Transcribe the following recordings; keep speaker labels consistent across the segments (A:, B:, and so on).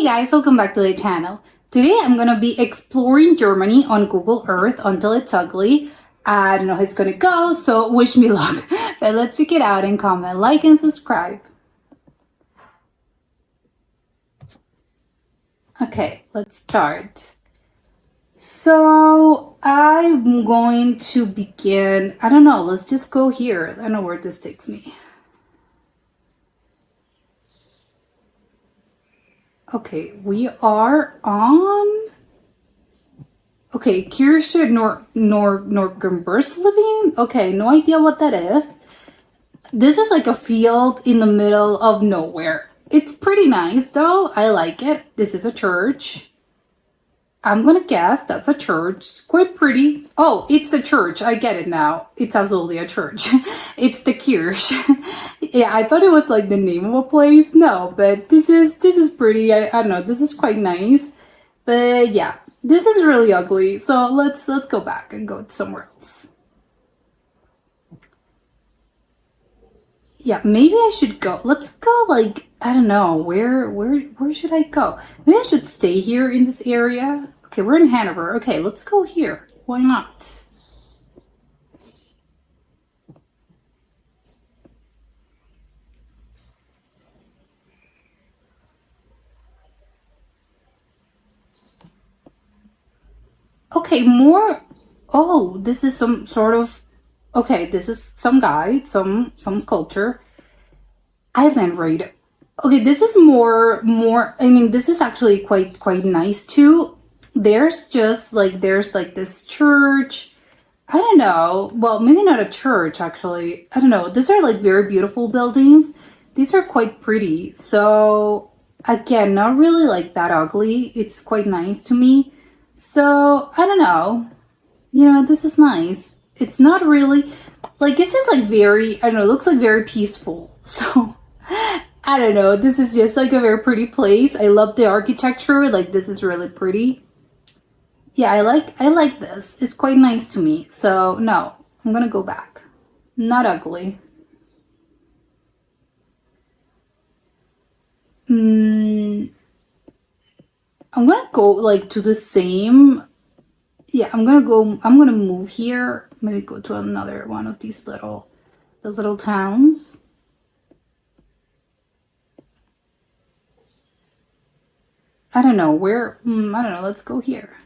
A: Guys, welcome back to the channel. Today I'm gonna be exploring Germany on Google Earth until it's ugly. I don't know how it's gonna go, so wish me luck. But let's check it out and comment, like, and subscribe. Okay, let's start. So I'm going to begin, I don't know, let's just go here. I don't know where this takes me. Okay, we are on. Okay, Kirche Nordgenbersleben. Okay, no idea what that is. This is like a field in the middle of nowhere. It's pretty nice though. I like it. This is a church. I'm gonna guess that's a church. It's quite pretty. Oh, it's a church. I get it now. It's absolutely a church. It's the Kirche. Yeah, I thought it was like the name of a place. No, but this is pretty. I don't know. This is quite nice. But yeah, this is really ugly. So let's go back and go somewhere else. Yeah, maybe I should go. Let's go like I don't know where should I go? Maybe I should stay here in this area. Okay, we're in Hanover. Okay, let's go here. Why not? Okay, more. Oh, this is some sort of. Okay, this is some guy, some sculpture. Island raid. Okay, this is more. I mean, this is actually quite nice too. There's like this church. I don't know. Well, maybe not a church actually. I don't know. These are like very beautiful buildings. These are quite pretty. So again, not really like that ugly. It's quite nice to me. So I don't know. This is nice. It's not really like it's just like very, I don't know, it looks like very peaceful. So I don't know. This is just like a very pretty place. I love the architecture. Like this is really pretty. Yeah, I like this. It's quite nice to me. So no, I'm gonna go back. Not ugly. I'm gonna go like to the same. Yeah, I'm gonna move here. Maybe go to another one of those little towns. I don't know where. I don't know. Let's go here.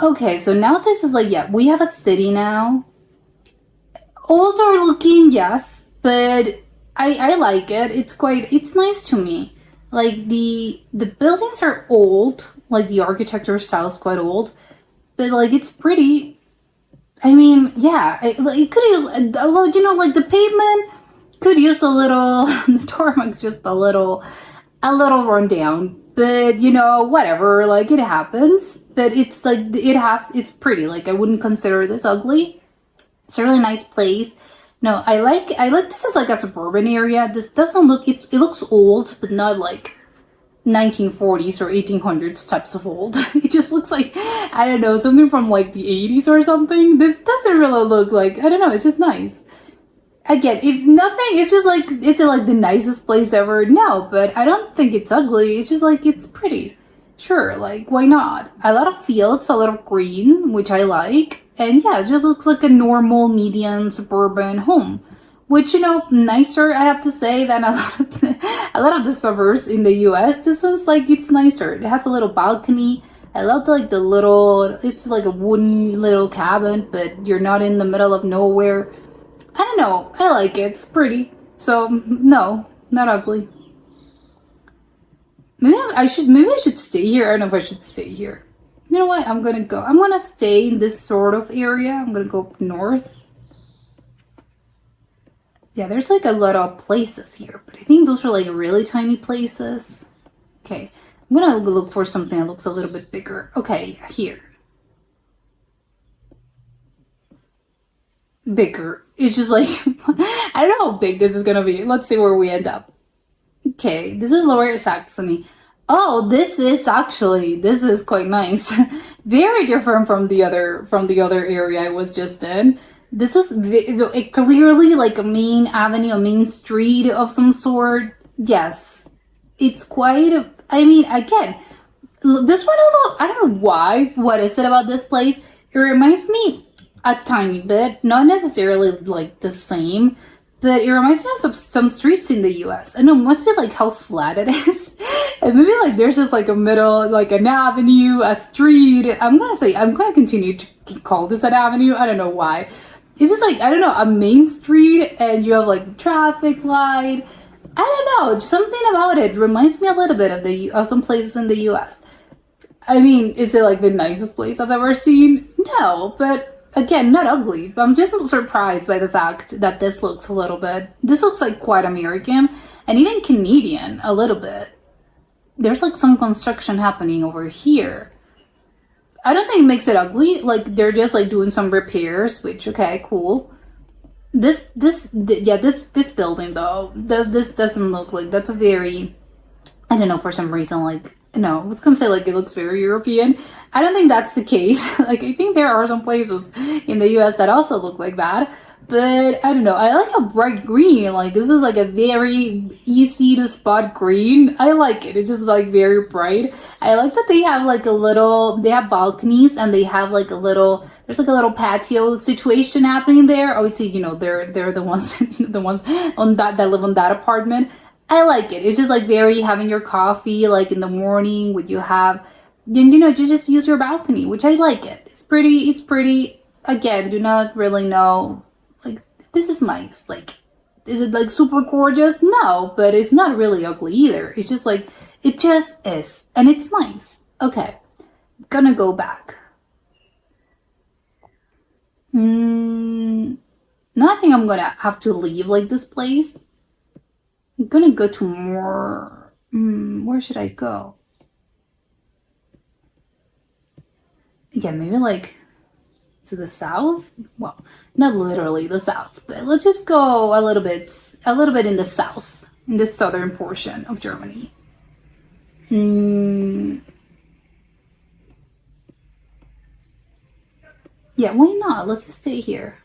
A: Okay, so now this is like, yeah, we have a city now. Older looking, yes, but I like it. It's nice to me. Like the buildings are old, like the architecture style is quite old, but like it's pretty. I mean, yeah, it could use a little, like the pavement could use a little. The tarmac's just a little rundown, but whatever. Like it happens, but it's like it's pretty. Like I wouldn't consider this ugly. It's a really nice place. No, I like this is like a suburban area. This doesn't look it looks old, but not like 1940s or 1800s types of old. It just looks like I don't know, something from like the 80s or something. This doesn't really look like I don't know, it's just nice. Again, if nothing, it's just like is it like the nicest place ever? No, but I don't think it's ugly. It's just like it's pretty. Sure, like why not? A lot of fields, a lot of green, which I like. And yeah, it just looks like a normal median suburban home. Which, nicer I have to say than a lot of the suburbs in the US. This one's like it's nicer. It has a little balcony. I love like the little it's like a wooden little cabin, but you're not in the middle of nowhere. I don't know. I like it. It's pretty. So no, not ugly. Maybe I should stay here. I don't know if I should stay here. You know what? I'm gonna stay in this sort of area. I'm gonna go up north. Yeah, there's like a lot of places here, but I think those are like really tiny places. Okay. I'm gonna look for something that looks a little bit bigger. Okay, here. Bigger. It's just like I don't know how big this is gonna be. Let's see where we end up. Okay, this is Lower Saxony. Oh, this is quite nice. Very different from the other area I was just in. This is clearly like a main avenue, a main street of some sort. Yes, it's quite. I mean, again, this one, although I don't know why. What is it about this place? It reminds me a tiny bit, not necessarily like the same, but it reminds me of some streets in the US. I know, it must be like how flat it is. And maybe like there's just like a middle, like an avenue, a street. I'm gonna continue to call this an avenue. I don't know why. It's just like, I don't know, a main street and you have like the traffic light. I don't know, something about it reminds me a little bit of some places in the US. I mean, is it like the nicest place I've ever seen? No, but again, not ugly. But I'm just surprised by the fact that this looks like quite American and even Canadian a little bit. There's like some construction happening over here. I don't think it makes it ugly. Like they're just like doing some repairs, which okay, cool. This building though, this doesn't look like that's a very, I don't know, for some reason, like, no, I was gonna say like it looks very European. I don't think that's the case. Like I think there are some places in the US that also look like that. But I don't know, I like a bright green. Like this is like a very easy to spot green. I like it. It's just like very bright. I like that they have like they have balconies and they have like there's like a little patio situation happening there. Obviously, they're the ones the ones on that live on that apartment. I like it. It's just like very having your coffee like in the morning when you have, you just use your balcony, which I like it. It's pretty. Again, do not really know. Like this is nice. Like, is it like super gorgeous? No, but it's not really ugly either. It's just like it just is, and it's nice. Okay, gonna go back. Now I think I'm gonna have to leave like this place. I'm gonna go to more. Where should I go? Yeah, maybe like to the south. Well, not literally the south, but let's just go a little bit in the south, in the southern portion of Germany. Yeah, why not? Let's just stay here.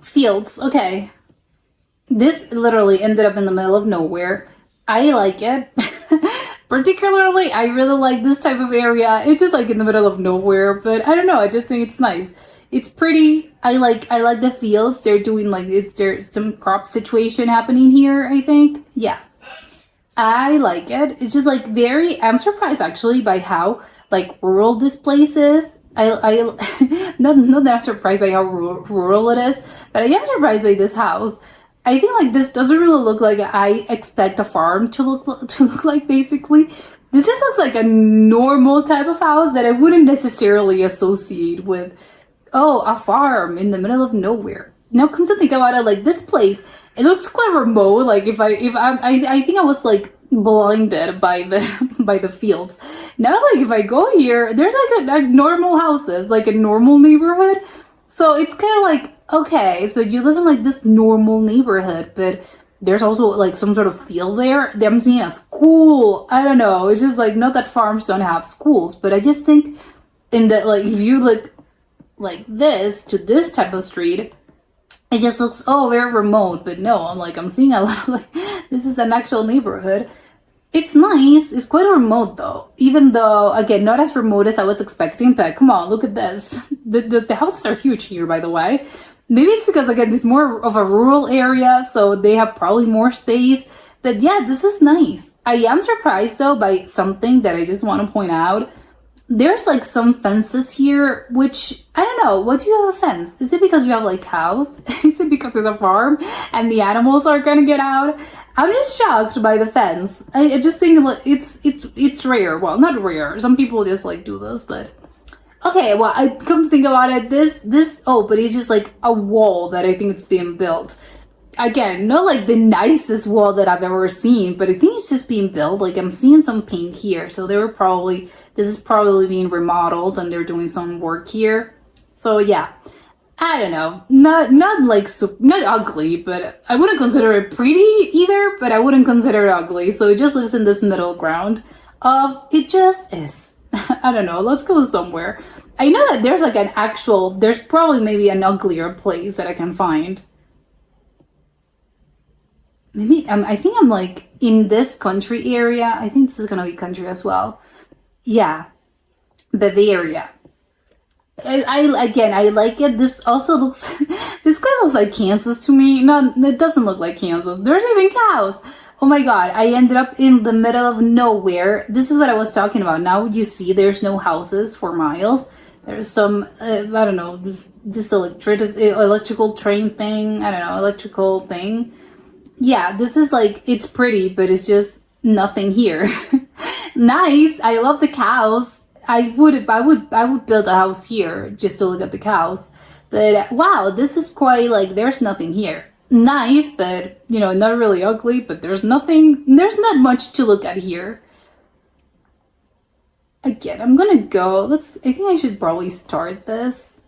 A: Fields, okay. This literally ended up in the middle of nowhere. I like it. Particularly, I really like this type of area. It's just like in the middle of nowhere, but I don't know, I just think it's nice. It's pretty. I like the fields. They're doing like there's some crop situation happening here, I think. Yeah. I like it. It's just like I'm surprised actually by how like rural this place is. I not that I'm surprised by how rural it is, but I am surprised by this house. I think like this doesn't really look like I expect a farm to look like basically. This just looks like a normal type of house that I wouldn't necessarily associate with, oh, a farm in the middle of nowhere. Now come to think about it, like this place, it looks quite remote. Like I think I was like blinded by the by the fields. Now like if I go here, there's like normal houses, like a normal neighborhood. So it's kind of like, okay, so you live in like this normal neighborhood, but there's also like some sort of field there. I'm seeing a school. I don't know. It's just like, not that farms don't have schools, but I just think in that, like, if you look like this to this type of street, it just looks, oh, very remote. But no, I'm seeing a lot of like, this is an actual neighborhood. It's nice. It's quite remote though. Even though, again, not as remote as I was expecting, but come on, look at this. The houses are huge here, by the way. Maybe it's because, again, this is more of a rural area, so they have probably more space. But yeah, this is nice. I am surprised though by something that I just want to point out. There's like some fences here, which, I don't know, what do you have a fence? Is it because you have like cows? Is it because it's a farm and the animals are gonna get out? I'm just shocked by the fence. I just think like it's rare. Well, not rare. Some people just like do this, but okay, well, I come to think about it, but it's just like a wall that I think it's being built. Again, not like the nicest wall that I've ever seen, but I think it's just being built. Like I'm seeing some paint here, so this is probably being remodeled and they're doing some work here. So yeah, I don't know, not like not ugly, but I wouldn't consider it pretty either, but I wouldn't consider it ugly. So it just lives in this middle ground. of it just is. I don't know. Let's go somewhere. I know that there's like an actual, there's probably maybe an uglier place that I can find. Maybe I think I'm like in this country area. I think this is gonna be country as well. Yeah, Bavaria. I again I like it. This also looks this kind of looks like Kansas to me. No, it doesn't look like Kansas. There's even cows. Oh my god, I ended up in the middle of nowhere. This is what I was talking about. Now you see there's no houses for miles. There's some I don't know, this electrical train thing. I don't know, electrical thing. Yeah, this is like it's pretty, but it's just nothing here. Nice. I love the cows. I would build a house here just to look at the cows. But wow, this is quite like there's nothing here. Nice, but not really ugly, but there's nothing, there's not much to look at here. Again, I'm gonna go, I think I should probably start this.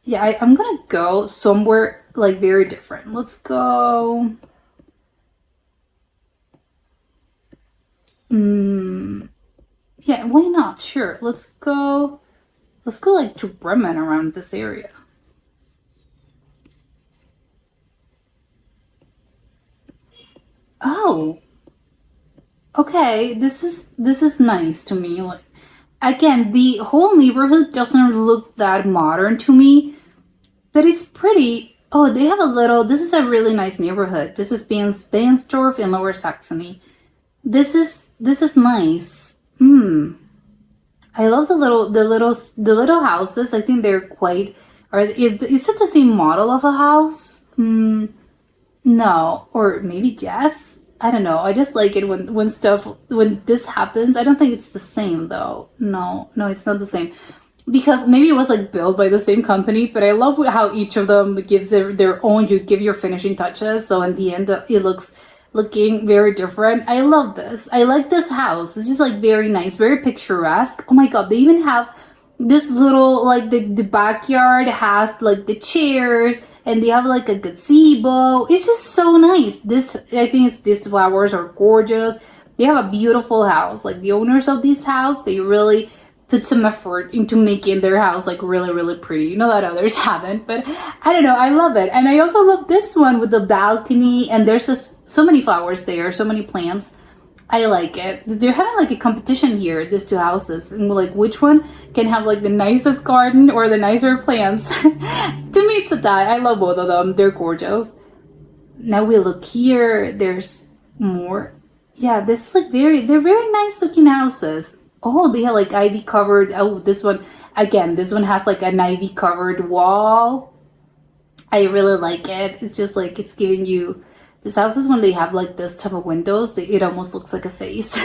A: Yeah, I'm gonna go somewhere like very different. Let's go. Yeah, why not? Sure. Let's go. Let's go like to Bremen around this area. Oh, okay. This is nice to me. Like again, the whole neighborhood doesn't look that modern to me, but it's pretty. Oh, they have a little. This is a really nice neighborhood. This is Spansdorf in Lower Saxony. This is nice. I love the little houses. I think they're quite. Or is it the same model of a house? No, or maybe yes. I don't know. I just like it when this happens. I don't think it's the same though. No, no, it's not the same because maybe it was like built by the same company. But I love how each of them gives their own. You give your finishing touches, so in the end, it looking very different. I love this. I like this house. It's just like very nice, very picturesque. Oh my god, they even have this little like the backyard has like the chairs and they have like a gazebo. It's just so nice. This I think these flowers are gorgeous. They have a beautiful house. Like the owners of this house, they really put some effort into making their house like really really pretty. You know that others haven't, but I don't know. I love it, and I also love this one with the balcony. And there's just so many flowers there, so many plants. I like it. They're having like a competition here, these two houses, and like which one can have like the nicest garden or the nicer plants. To me, it's a tie. I love both of them. They're gorgeous. Now we look here. There's more. Yeah, this is like they're very nice looking houses. Oh, they have like ivy covered. Oh, this one again. This one has like an ivy covered wall. I really like it. It's just like it's giving you these houses when they have like this type of windows, it almost looks like a face.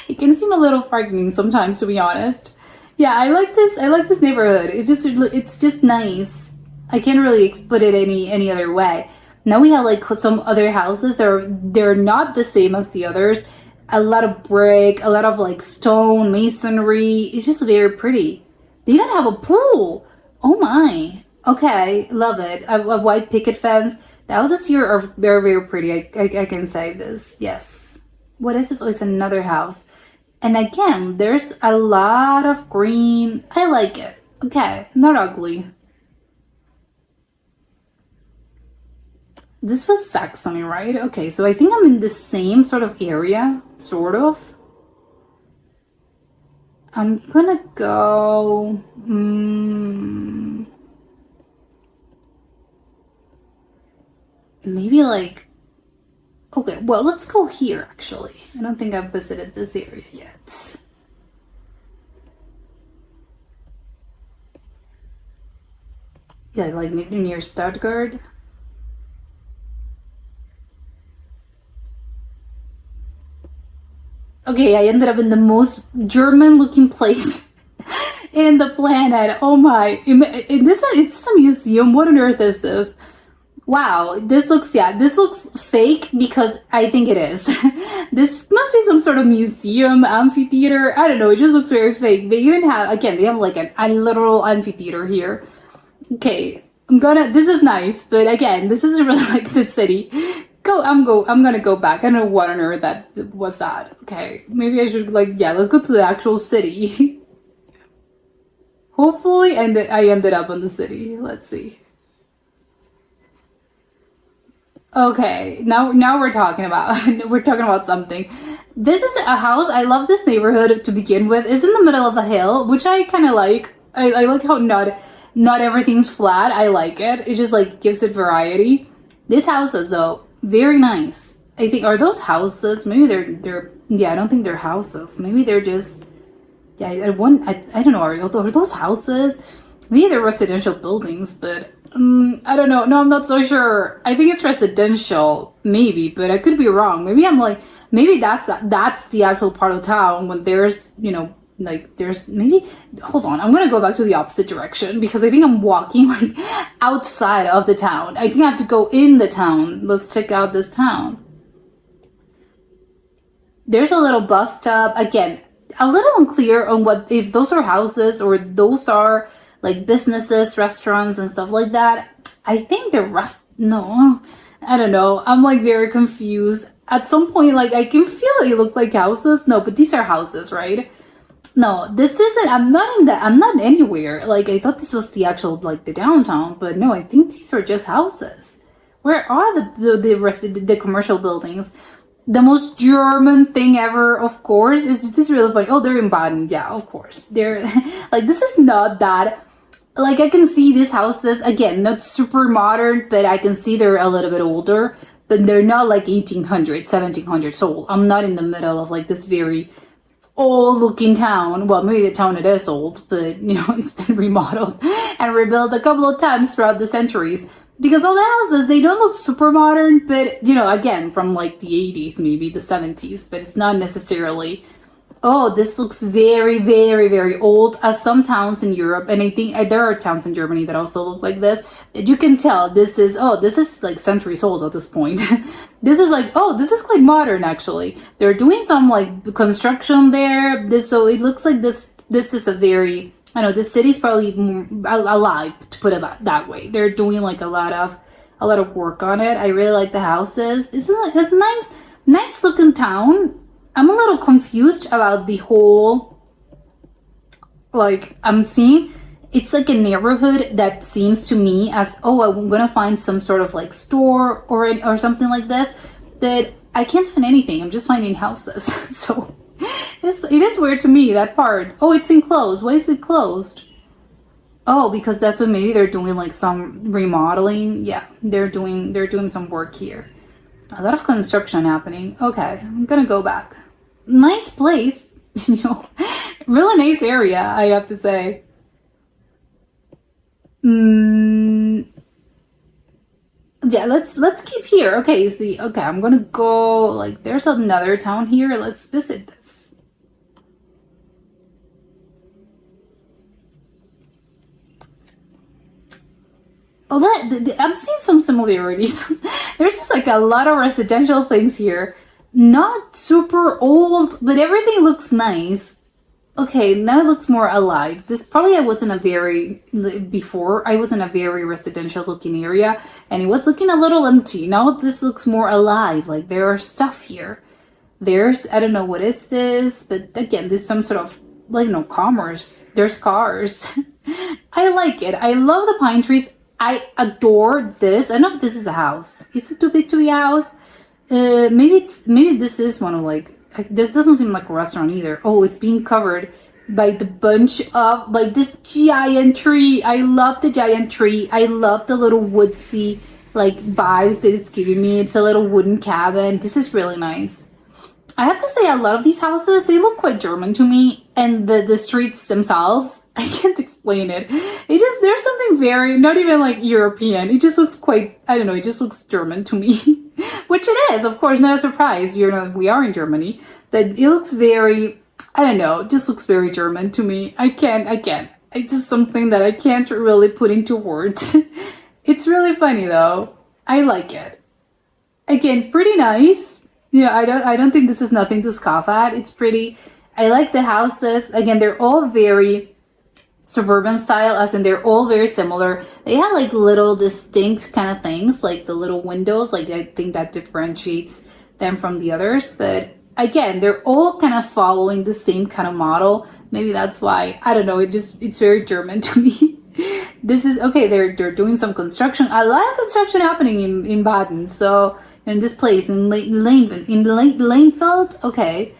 A: It can seem a little frightening sometimes, to be honest. Yeah, I like this. I like this neighborhood. It's just nice. I can't really put it any other way. Now we have like some other houses. They're not the same as the others. A lot of brick, a lot of like stone masonry. It's just very pretty. They even have a pool. Oh my. Okay, love it. A white picket fence. The houses here are very, very pretty. I can say this. Yes. What is this? Oh, it's another house. And again, there's a lot of green. I like it. Okay, not ugly. This was Saxony, right? Okay, so I think I'm in the same sort of area. Sort of. I'm gonna go. Maybe like. Okay, well, let's go here actually. I don't think I've visited this area yet. Yeah, like near Stuttgart. Okay, I ended up in the most German looking place in the planet. Oh my. Is this a museum? What on earth is this? Wow, this looks fake because I think it is. This must be some sort of museum, amphitheater. I don't know, it just looks very fake. They even have, again, they have like a literal amphitheater here. Okay, This is nice, but again, this isn't really like the city. I'm gonna go back. I don't know what on earth that was that. Okay, maybe I should like, yeah, let's go to the actual city. Hopefully, and I ended up in the city. Let's see. Okay, now we're talking about something. This is a house. I love this neighborhood to begin with. It's in the middle of a hill, which I kind of like. I like how not everything's flat. I like it. It just like gives it variety. These houses though, very nice. I think, are those houses? Maybe they're yeah. I don't think they're houses. Maybe they're just, yeah. I don't know. Are those houses? Maybe they're residential buildings, but I don't know. No, I'm not so sure. I think it's residential, maybe, but I could be wrong. Maybe I'm like, maybe that's the actual part of town when there's, like there's maybe. Hold on, I'm gonna go back to the opposite direction because I think I'm walking like outside of the town. I think I have to go in the town. Let's check out this town. There's a little bus stop. Again, a little unclear on what, if those are houses or those are like businesses, restaurants, and stuff like that. I think the rest, no, I don't know. I'm like very confused. At some point, like I can feel they look like houses. No, but these are houses, right? No, this isn't. I'm not anywhere. Like I thought this was the actual like the downtown, but no, I think these are just houses. Where are the commercial buildings? The most German thing ever, of course, is this really funny. Oh, they're in Baden. Yeah, of course. They're like, this is not that. Like, I can see these houses, again, not super modern, but I can see they're a little bit older, but they're not like 1800s, 1700s old. I'm not in the middle of like this very old looking town. Well, maybe the town it is old, but it's been remodeled and rebuilt a couple of times throughout the centuries. Because all the houses, they don't look super modern, but again, from like the 80s, maybe the 70s, but it's not necessarily, oh, this looks very, very, very old, as some towns in Europe, and I think there are towns in Germany that also look like this. You can tell this is like centuries old at this point. This is like, oh, this is quite modern actually. They're doing some like construction there. So it looks like this is a very, I know this city's probably alive, to put it that way. They're doing like a lot of work on it. I really like the houses. It's a nice looking town. I'm a little confused about the whole, like, I'm seeing, it's like a neighborhood that seems to me as, oh, I'm gonna find some sort of like store or something like this, but I can't find anything. I'm just finding houses. So it is weird to me, that part. Oh, it's enclosed. Why is it closed? Oh, because that's what, maybe they're doing like some remodeling. Yeah, they're doing some work here. A lot of construction happening. Okay, I'm gonna go back. Nice place, really nice area, I have to say. Yeah, let's keep here. Okay, okay, I'm gonna go, like, there's another town here. Let's visit this. Oh, I'm seeing some similarities. There's just like a lot of residential things here. Not super old, but everything looks nice. Okay, now it looks more alive. This probably I was in a very, before I was in a very residential looking area and it was looking a little empty. Now this looks more alive, like there are stuff here. I don't know what is this, but again, there's some sort of, like, commerce. There's cars. I like it. I love the pine trees. I adore this. I don't know if this is a house. Is it too big to be a house? Maybe this is one of this doesn't seem like a restaurant either. Oh, it's being covered by the bunch of like this giant tree. I love the giant tree. I love the little woodsy like vibes that it's giving me. It's a little wooden cabin. This is really nice. I have to say, a lot of these houses, they look quite German to me, and the streets themselves, I can't explain it. There's something very, not even like European. It just looks quite, I don't know, it just looks German to me. Which it is, of course, not a surprise. We are in Germany, but it looks very, I don't know, it just looks very German to me. I can't. It's just something that I can't really put into words. It's really funny though. I like it. Again, pretty nice. I don't think this is nothing to scoff at. It's pretty. I like the houses. Again, they're all very suburban style, as in they're all very similar. They have like little distinct kind of things, like the little windows, like I think that differentiates them from the others. But again, they're all kind of following the same kind of model. Maybe that's why, I don't know, it's very German to me. This is okay, they're doing some construction. A lot of construction happening in Baden. So in this place in Lanefeld, okay.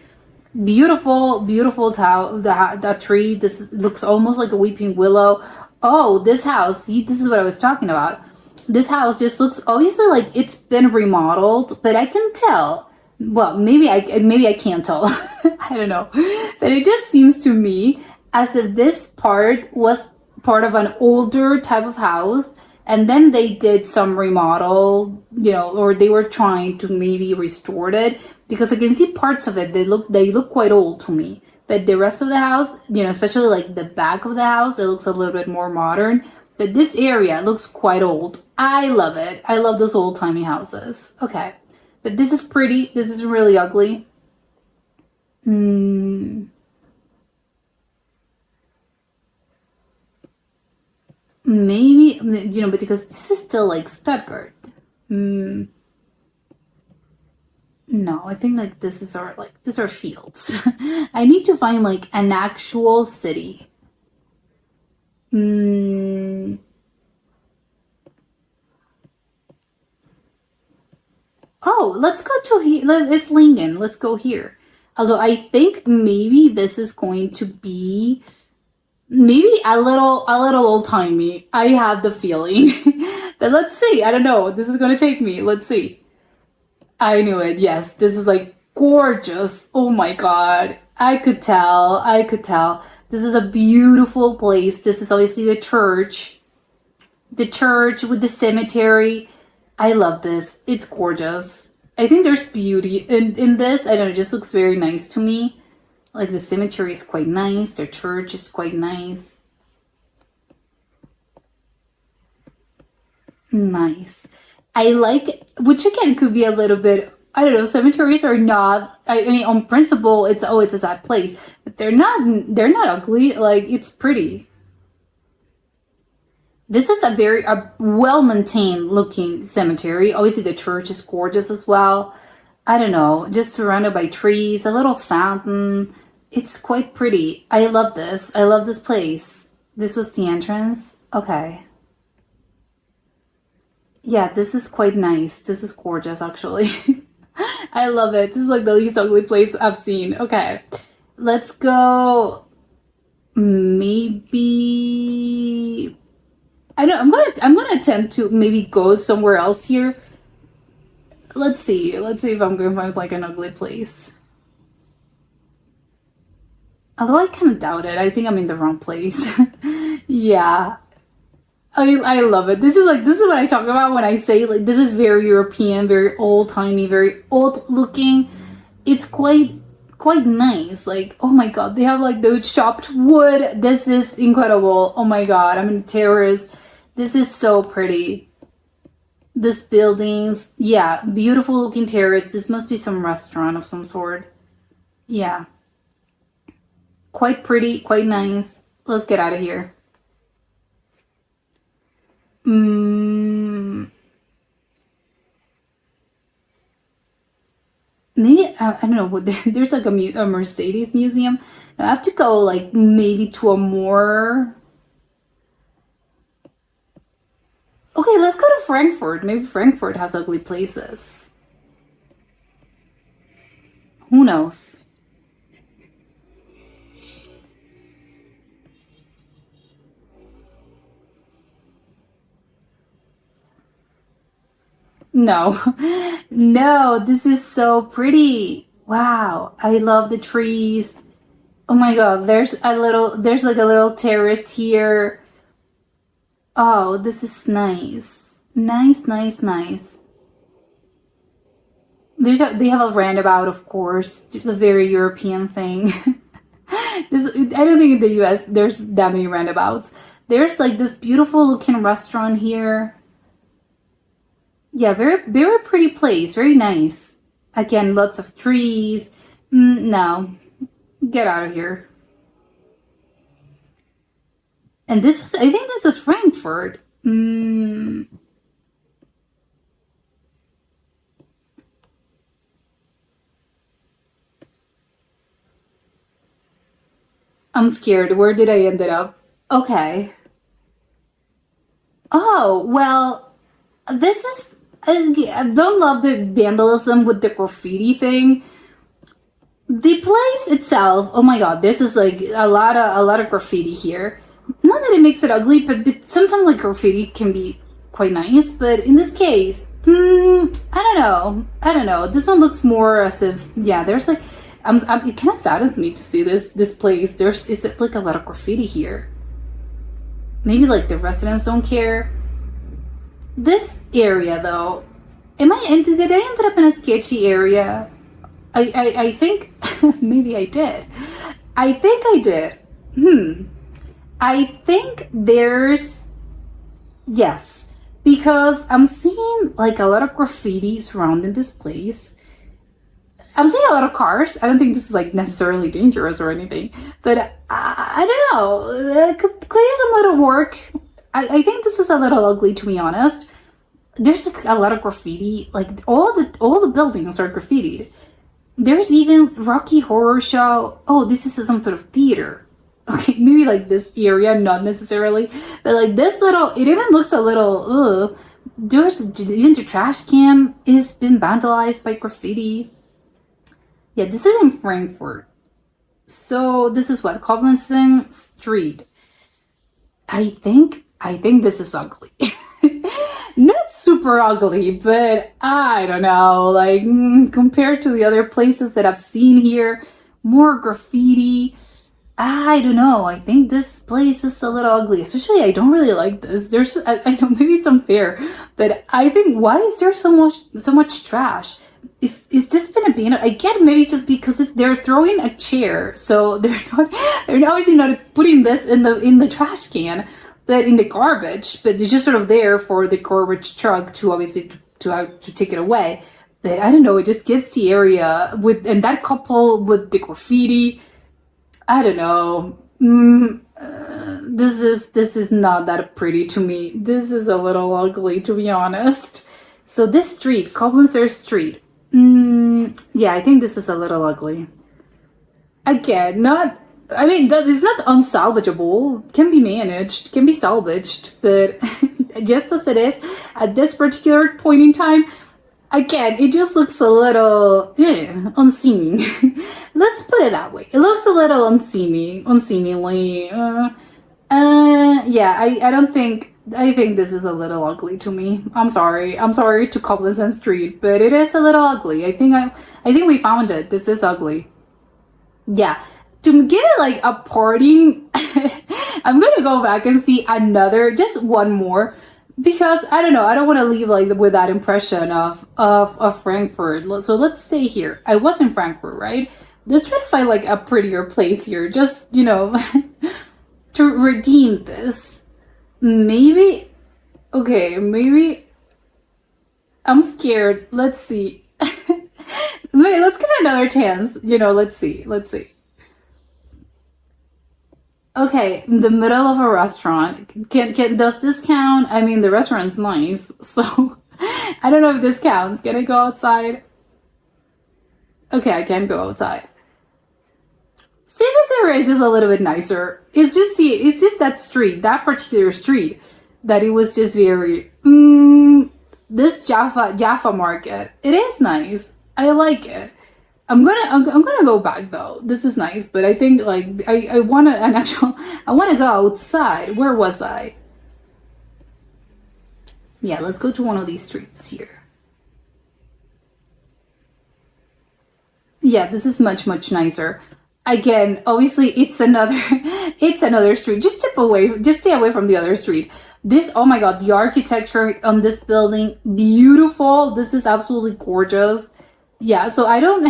A: Beautiful, beautiful that tree. This looks almost like a weeping willow. Oh, this house. See, this is what I was talking about. This house just looks obviously like it's been remodeled, but I can tell. Well, maybe I can't tell. I don't know. But it just seems to me as if this part was part of an older type of house, and then they did some remodel, or they were trying to maybe restore it, because I can see parts of it, they look quite old to me. But the rest of the house, especially like the back of the house, it looks a little bit more modern. But this area looks quite old. I love it. I love those old-timey houses. Okay. But this is pretty. This is really ugly. Maybe, but because this is still like Stuttgart. No, I think like these are fields. I need to find like an actual city. Oh, let's go to here. It's Lingen. Let's go here. Although I think maybe this is going to be maybe a little old timey. I have the feeling. But let's see. I don't know. This is gonna take me. Let's see. I knew it. Yes, this is like gorgeous. Oh my god. I could tell. I could tell. This is a beautiful place. This is obviously the church. The church with the cemetery. I love this. It's gorgeous. I think there's beauty in this. I don't know, it just looks very nice to me. Like the cemetery is quite nice. The church is quite nice. Nice. I like, which again could be a little bit, I don't know, cemeteries are not, I mean, on principle, it's a sad place, but they're not ugly. Like, it's pretty. This is a well-maintained looking cemetery. Obviously, the church is gorgeous as well. I don't know, just surrounded by trees, a little fountain. It's quite pretty. I love this. I love this place. This was the entrance. Okay. Yeah, this is quite nice. This is gorgeous, actually. I love it. This is like the least ugly place I've seen. Okay. Let's go. Maybe. I know. I'm gonna attempt to maybe go somewhere else here. Let's see. Let's see if I'm going to find like an ugly place. Although I kind of doubt it. I think I'm in the wrong place. Yeah. I love it. This is what I talk about when I say like this is very European, very old timey, very old looking. It's quite nice. Like, oh my god, they have like those chopped wood. This is incredible. Oh my god, I'm in a terrace. This is so pretty. This buildings, yeah, beautiful looking terrace. This must be some restaurant of some sort. Yeah, quite pretty, quite nice. Let's get out of here. Mm, maybe I don't know. There's like a Mercedes museum. I have to go like maybe to a more. Okay, let's go to Frankfurt. Maybe Frankfurt has ugly places. Who knows? No, no, this is so pretty. Wow, I love the trees. Oh my god, there's like a little terrace here. Oh, this is nice. Nice, nice, nice. They have a roundabout, of course. It's a very European thing. I don't think in the US there's that many roundabouts. There's like this beautiful looking restaurant here. Yeah, very, very pretty place. Very nice. Again, lots of trees. No, get out of here. And this was, I think this was Frankfurt. I'm scared. Where did I end it up? Okay. Oh, well, this is. I don't love the vandalism with the graffiti thing. The place itself, oh my god, this is like a lot of graffiti here. Not that it makes it ugly, but sometimes like graffiti can be quite nice. But in this case, I don't know. I don't know. This one looks more as if yeah, there's like, it kind of saddens me to see this place. There's it's like a lot of graffiti here. Maybe like the residents don't care. This area though, did I end up in a sketchy area? I think maybe I did. I think I did. I think there's yes, because I'm seeing like a lot of graffiti surrounding this place. I'm seeing a lot of cars. I don't think this is like necessarily dangerous or anything, but I don't know. Could use some little work. I think this is a little ugly to be honest. There's like a lot of graffiti. Like all the buildings are graffitied. There's even Rocky Horror Show. Oh, this is some sort of theater. Okay, maybe like this area, not necessarily, but like this little. It even looks a little. Ugh. There's even the trash can is been vandalized by graffiti. Yeah, this is in Frankfurt. So this is what Koblenzen Street. I think this is ugly. Not super ugly, but I don't know. Like compared to the other places that I've seen here, more graffiti. I don't know. I think this place is a little ugly. Especially, I don't really like this. I know maybe it's unfair, but I think why is there so much trash? Is this been abandoned? I get maybe it's just because they're throwing a chair, so they're obviously not putting this in the trash can, but in the garbage. But it's just sort of there for the garbage truck to obviously to take it away. But I don't know. It just gets the area and that couple with the graffiti. I don't know. This is not that pretty to me. This is a little ugly to be honest. So this street, Koblenzer Street. Yeah, I think this is a little ugly. Again, not. I mean, that is not unsalvageable. Can be managed, can be salvaged, but just as it is at this particular point in time, again, it just looks a little unseeming. Let's put it that way. It looks a little unseemingly. Yeah, I don't think. I think this is a little ugly to me. I'm sorry. I'm sorry to Koblenzen Street, but it is a little ugly. I think we found it. This is ugly. Yeah. To give it like a parting, I'm gonna go back and see just one more, because I don't know. I don't want to leave like with that impression of Frankfurt. So let's stay here. I was in Frankfurt, right? Let's try to find like a prettier place here, just to redeem this. Maybe, okay, maybe I'm scared. Let's see. Wait, let's give it another chance. Let's see. Okay, in the middle of a restaurant. Does this count? I mean, the restaurant's nice, so I don't know if this counts. Can I go outside? Okay, I can go outside. See, this area is just a little bit nicer. It's just that street, that particular street, that it was just very. This Jaffa Market, it is nice. I like it. I'm gonna go back though. This is nice, but I think like I want I want to go outside. Where was I? Yeah, let's go to one of these streets here. Yeah, this is much nicer. Again, obviously it's another street. Just stay away from the other street. Oh my god, the architecture on this building, beautiful. This is absolutely gorgeous. Yeah, so I don't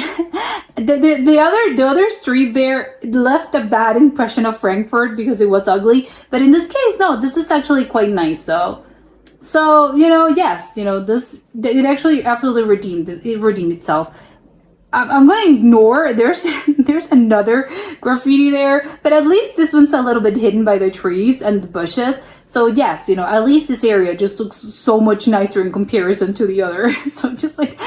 A: the other street there left a bad impression of Frankfurt because it was ugly. But in this case, no, this is actually quite nice though. So, yes, this it actually absolutely redeemed itself. I'm gonna ignore. There's another graffiti there, but at least this one's a little bit hidden by the trees and the bushes. So yes, at least this area just looks so much nicer in comparison to the other. So just like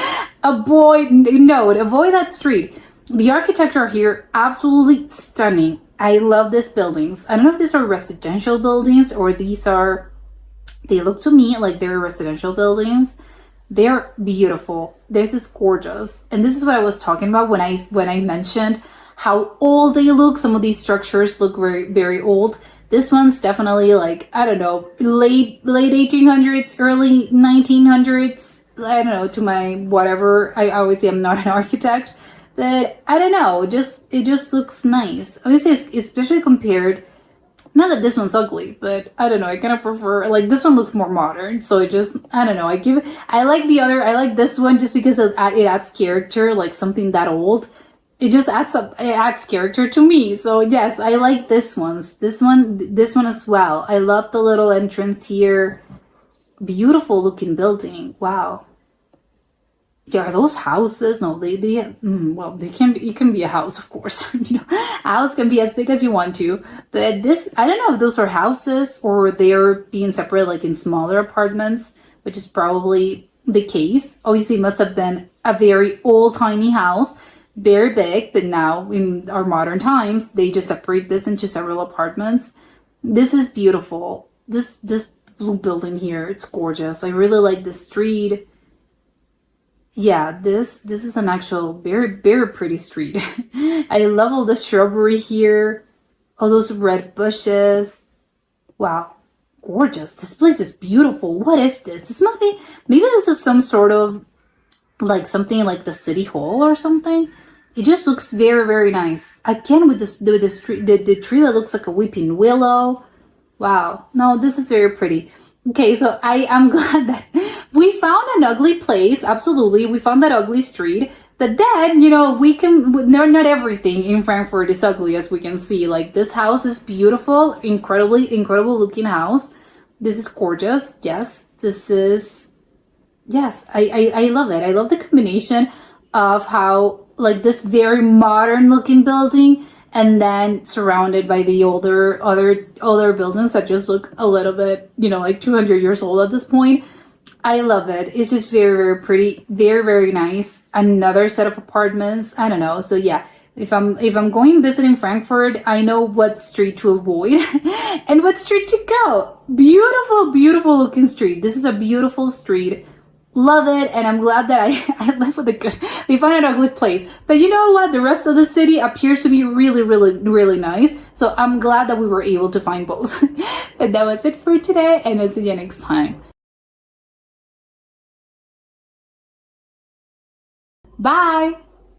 A: avoid that street. The architecture here absolutely stunning. I love these buildings. I don't know if these are residential buildings or they look to me like they're residential buildings. They're beautiful. This is gorgeous. And this is what I was talking about when I mentioned how old they look. Some of these structures look very, very old. This one's definitely like, I don't know, late 1800s, early 1900s. I don't know, to my whatever. I obviously am not an architect, but I don't know. It just looks nice. Obviously, especially compared, not that this one's ugly, but I don't know. I kind of prefer, like, this one looks more modern. So I don't know. I like I like this one just because it adds character, like something that old. It adds character to me. So yes, I like this one as well. I love the little entrance here. Beautiful looking building. Wow. Yeah, are those houses? No, well, they can be, it can be a house, of course. A house can be as big as you want to. But I don't know if those are houses or they're being separated like in smaller apartments, which is probably the case. Obviously, it must have been a very old-timey house, very big, but now in our modern times, they just separate this into several apartments. This is beautiful. This blue building here, it's gorgeous. I really like the street. Yeah, this is an actual very, very pretty street. I love all the shrubbery here, all those red bushes. Wow, gorgeous. This place is beautiful. What is this? Maybe this is some sort of like something like the city hall or something. It just looks very, very nice. Again, with this tree, the tree that looks like a weeping willow. Wow. No, this is very pretty. Okay, so I am glad that we found an ugly place. Absolutely. We found that ugly street. But then, not everything in Frankfurt is ugly, as we can see. Like, this house is beautiful, incredible looking house. This is gorgeous. Yes, I love it. I love the combination of how, like, this very modern looking building and then surrounded by the older buildings that just look a little bit, like 200 years old at this point. I love it. It's just very, very pretty, very, very nice. Another set of apartments. I don't know. So yeah, if I'm going visiting Frankfurt, I know what street to avoid and what street to go. Beautiful, beautiful looking street. This is a beautiful street. Love it, and I'm glad that I live with a good. We found an ugly place, but you know what? The rest of the city appears to be really, really, really nice. So I'm glad that we were able to find both. And that was it for today, and I'll see you next time. Bye.